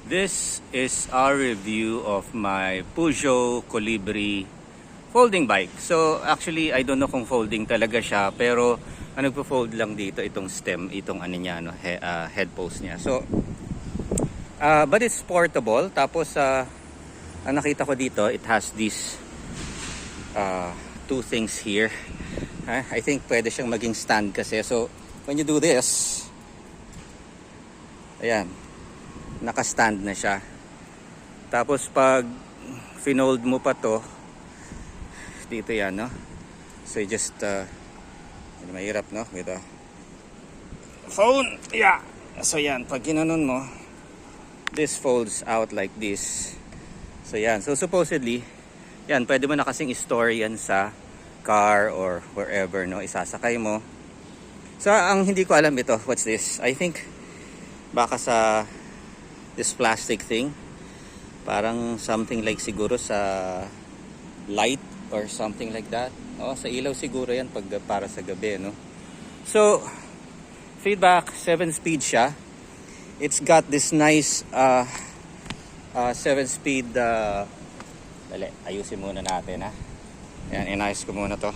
This is our review of my Peugeot Colibri folding bike. So actually, I don't know kung folding talaga siya, pero ang nagpo-fold lang dito itong stem, itong ano niya, no, head post niya. So but it's portable. Tapos ang nakita ko dito, it has these two things here. I think pwede siyang maging stand kasi. So when you do this, ayan, naka-stand na siya. Tapos pag finold mo pa to, dito yan, no? So you just mahirap, no? With a phone. Yeah. So yan, pag ginanon mo, this folds out like this. So yan. So supposedly, yan, pwede mo na kasing store yan sa car or wherever, no? Isasakay mo. So ang hindi ko alam ito, what's this? I think baka sa this plastic thing, parang something like siguro sa light or something like that. Sa ilaw siguro yan pag para sa gabi, no? So feedback, 7-speed siya. It's got this nice 7-speed dali, ayusin muna natin, ha. Ayan, inayos ko muna to.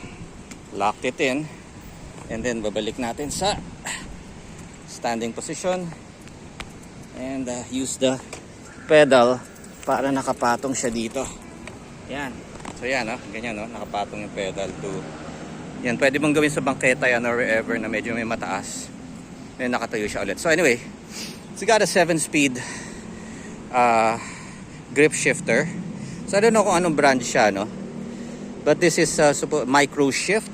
Locked it in. And then babalik natin sa standing position. And use the pedal para nakapatong siya dito. Yan. So yan, ganyan, nakapatong yung pedal to. Yan, pwede mong gawin sa bangketa yan or wherever na medyo may mataas. Then nakatayo siya ulit. So anyway, it's got a 7-speed grip shifter. So I don't know kung anong brand siya, no? But this is micro shift.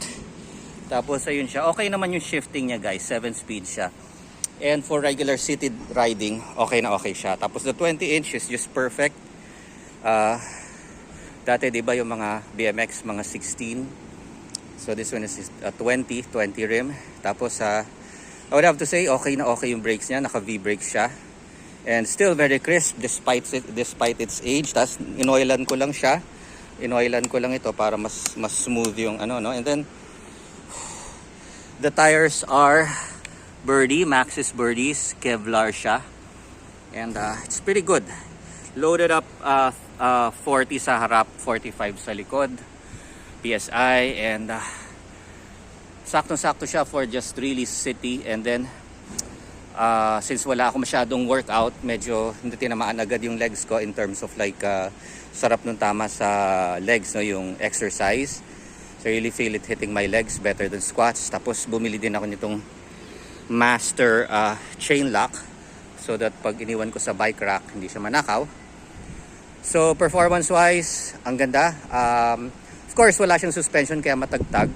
Tapos ayun siya. Okay naman yung shifting niya, guys. 7-speed siya. And for regular seated riding, okay na okay siya. Tapos the 20-inch is just perfect. Dati diba yung mga BMX, mga 16. So this one is 20 rim. Tapos I would have to say, okay na okay yung brakes niya. Naka V-brakes siya. And still very crisp despite its age. Tapos inoilan ko lang siya. Inoilan ko lang ito para mas smooth yung ano, no? And then the tires are Birdie, Maxxis Birdies, Kevlar siya. And it's pretty good. Loaded up 40 sa harap, 45 sa likod. PSI, and saktong-sakto siya for just really city. And then since wala ako masyadong workout, medyo hindi tinamaan agad yung legs ko in terms of like sarap nung tama sa legs, no, yung exercise. So I really feel it hitting my legs better than squats. Tapos bumili din ako nitong master chain lock so that pag iniwan ko sa bike rack hindi siya manakaw. So performance wise, ang ganda. Of course wala siyang suspension kaya matagtag,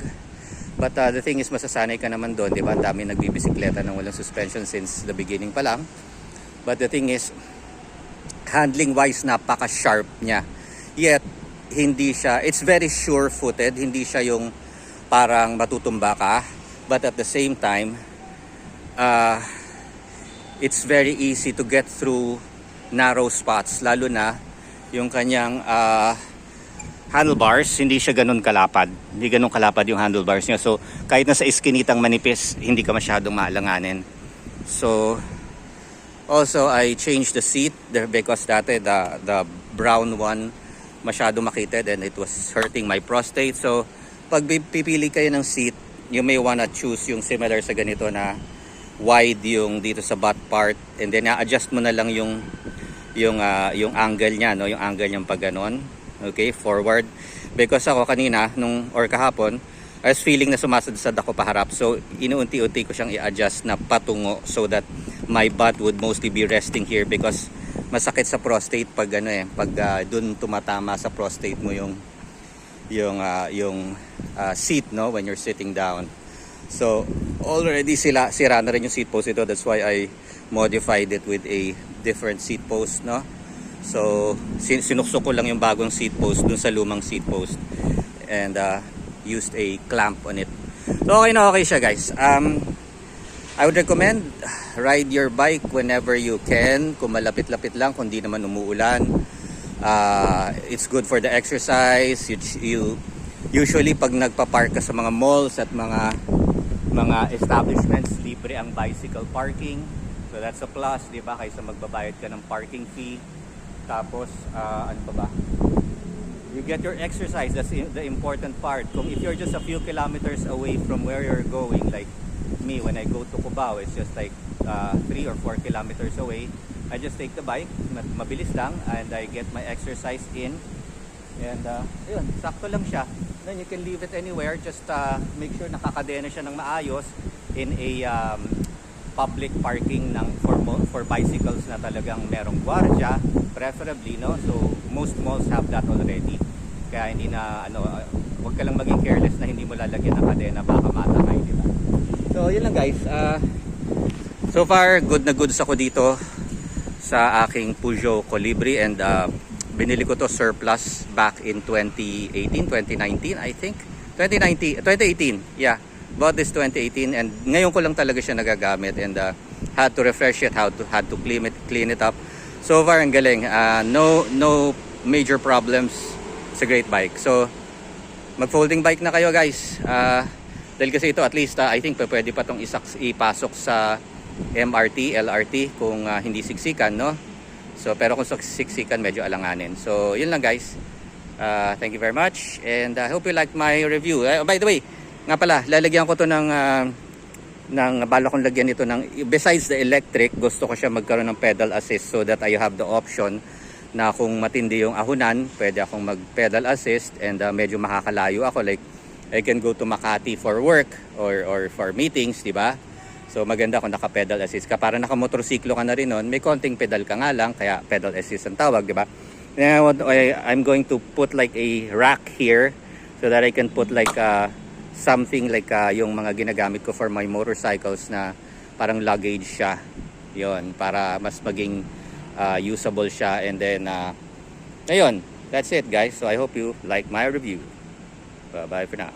but the thing is masasanay ka naman doon, di ba? Ang dami nagbibisikleta ng walang suspension since the beginning pa lang. But the thing is, handling wise napaka sharp niya, yet hindi siya, it's very sure footed, hindi siya yung parang matutumba ka, but at the same time it's very easy to get through narrow spots, lalo na yung kanyang handlebars, hindi siya ganun kalapad. Hindi ganun kalapad yung handlebars niya. So kahit nasa iskinitang manipis, hindi ka masyadong maalanganin. So also I changed the seat there because dati the brown one masyado makitid and it was hurting my prostate. So pag pipili kayo ng seat, you may wanna choose yung similar sa ganito na wide yung dito sa butt part, and then adjust mo na lang yung angle niya, no, yung angle niyang pag ganon, okay, forward. Because ako kanina or kahapon, I was feeling na sumasadsad ako paharap, so inuunti-unti ko siyang i-adjust na patungo so that my butt would mostly be resting here because masakit sa prostate pag pag dun tumatama sa prostate mo yung seat, no, when you're sitting down. So already sira na rin yung seat post ito. That's why I modified it with a different seat post, no. So sinuksok ko lang yung bagong seat post dun sa lumang seat post and used a clamp on it. So okay na okay siya, guys. I would recommend ride your bike whenever you can. Kung malapit-lapit lang, kung di naman umuulan. It's good for the exercise. You usually pag nagpa-park ka sa mga malls at mga establishments, libre ang bicycle parking. So that's a plus, di ba? Kaysa magbabayad ka ng parking fee. Tapos, ano pa ba? You get your exercise. That's the important part. Kung if you're just a few kilometers away from where you're going, like me, when I go to Cubao, it's just like 3 or 4 kilometers away. I just take the bike, mabilis lang, and I get my exercise in. And ayun, sakto lang siya. Then you can leave it anywhere. Just make sure nakakadena siya ng maayos in a public parking ng for bicycles na talagang merong gwardiya, preferably, no? So most malls have that already. Kaya hindi na wag ka lang maging careless na hindi mo lalagyan ng kadena, baka matakay, di ba? So yun lang guys. So far good na goods ako dito sa aking Peugeot Colibri, and binili ko to surplus back in 2018, 2019 I think. 2018, yeah. Bought this 2018 and ngayon ko lang talaga siya nagagamit, and had to refresh it, had to clean it up. So far ang galing. No major problems. It's a great bike. So mag-folding bike na kayo guys. Dahil kasi ito at least I think pwede pa tong ipasok sa MRT, LRT kung hindi siksikan, no? So pero kung siksikan medyo alanganin. So yun lang guys. Thank you very much, and I hope you liked my review. By the way, nga pala, lalagyan ko to ng bala kong lagyan ito ng, besides the electric, gusto ko siya magkaroon ng pedal assist so that I have the option na kung matindi yung ahunan, pwede akong mag pedal assist, and medyo makakalayo ako, like I can go to Makati for work or for meetings, di ba? So maganda kung naka-pedal assist ka. Para naka-motorsiklo ka na rin nun, may konting pedal ka nga lang, kaya pedal assist ang tawag, di ba? Now, I'm going to put like a rack here so that I can put like something like yung mga ginagamit ko for my motorcycles na parang luggage siya. Yon, para mas maging usable siya. And then, ayun, that's it guys. So I hope you like my review. Bye-bye for now.